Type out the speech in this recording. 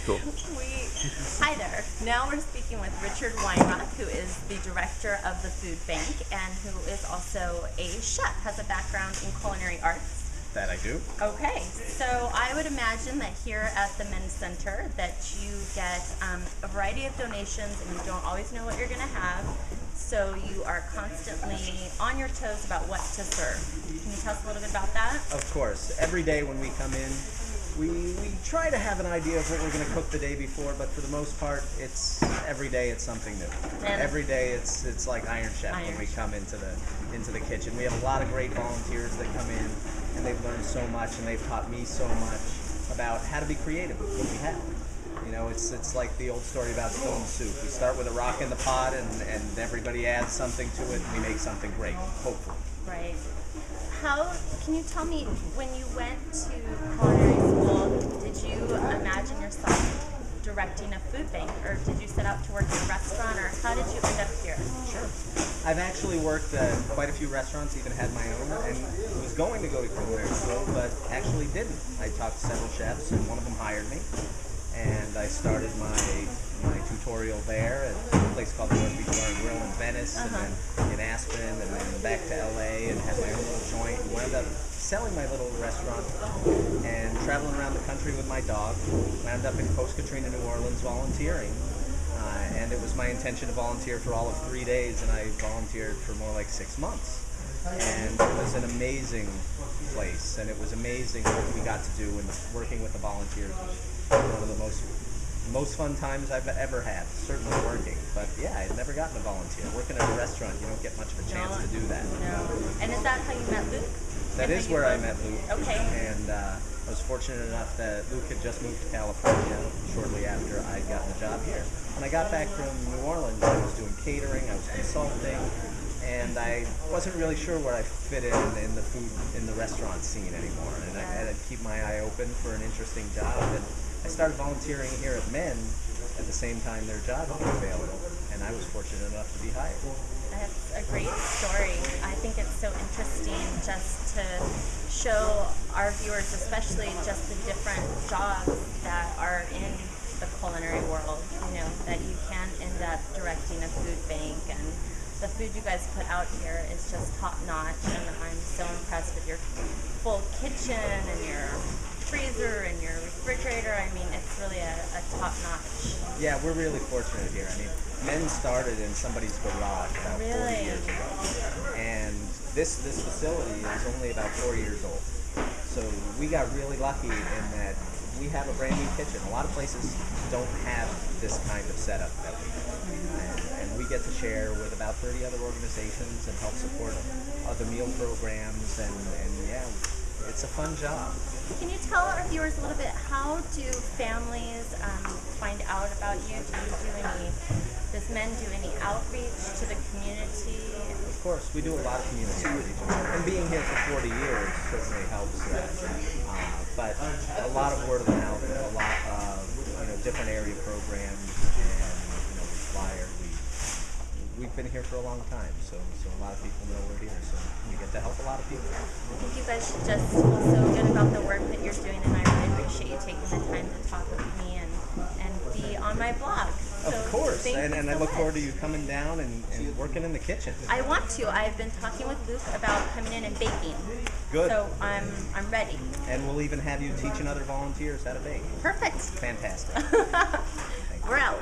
Cool. Hi there. Now we're speaking with Richard Weinroth, who is the director of the food bank and who is also a chef, has a background in culinary arts. That I do. Okay, so I would imagine that here at the Men's Center that you get a variety of donations and you don't always know what you're going to have, so you are constantly on your toes about what to serve. Can you tell us a little bit about that? Of course. Every day when we come in, we try to have an idea of what we're going to cook the day before, but for the most part, every day it's something new. And every day it's like Iron Chef when we come into the kitchen. We have a lot of great volunteers that come in, and they've learned so much, and they've taught me so much about how to be creative with what we have. You know, it's like the old story about stone soup. We start with a rock in the pot, and everybody adds something to it, and we make something great, hopefully. Right. Can you tell me, when you went to culinary school, did you imagine yourself directing a food bank, or did you set out to work in a restaurant, or how did you end up here? Sure. I've actually worked at quite a few restaurants, even had my own, and was going to go to culinary school, but actually didn't. I talked to several chefs, and one of them hired me, and I started my tutorial there at a place called the North Beach Bar and Grill in Venice, and then in Aspen, and then back to LA, and had my own little joint, and wound up selling my little restaurant and traveling around the country with my dog. Wound up in Post-Katrina, New Orleans, volunteering, and it was my intention to volunteer for all of 3 days, and I volunteered for more like 6 months. And it was an amazing place, and it was amazing what we got to do, and working with the volunteers was one of the most fun times I've ever had, certainly working. But yeah, I'd never gotten to volunteer. Working at a restaurant, you don't get much of a chance to do that. No. And is that how you met Luke? That is where I met Luke. Okay. And I was fortunate enough that Luke had just moved to California shortly after I'd gotten a job here. When I got back from New Orleans, I was doing catering, I was consulting, and I wasn't really sure where I fit in the restaurant scene anymore. And I had to keep my eye open for an interesting job. And I started volunteering here at Men at the same time their job became available, and I was fortunate enough to be hired. That's a great story. I think it's so interesting just to show our viewers, especially just the different jobs that are in the culinary world, you know, that you can end up directing a food bank, and the food you guys put out here is just top notch, and I'm so impressed with your full kitchen and your freezer and your refrigerator. I mean, it's really a top notch. Yeah, we're really fortunate here. I mean, Men started in somebody's garage about 40 years ago, and this facility is only about 4 years old. So we got really lucky in that we have a brand new kitchen. A lot of places don't have this kind of setup that we have, and we get to share with about 30 other organizations and help support other meal programs, and yeah, it's a fun job. Can you tell our viewers a little bit, how do families find out about you? Does Men do any outreach to the community? Of course, we do a lot of community outreach, and being here for 40 years certainly helps that. But a lot of word of mouth, a lot of different area programs, and flyers. We've been here for a long time, so a lot of people know we're here, so we get to help a lot of people. I think you guys should just feel so good about the work that you're doing, and I really appreciate you taking the time to talk with me and be on my blog. Of course, and I look much. forward to you coming down and working in the kitchen. I want to. I've been talking with Luke about coming in and baking. Good. So I'm ready. And we'll even have you teaching other volunteers how to bake. Perfect. Fantastic. We're out.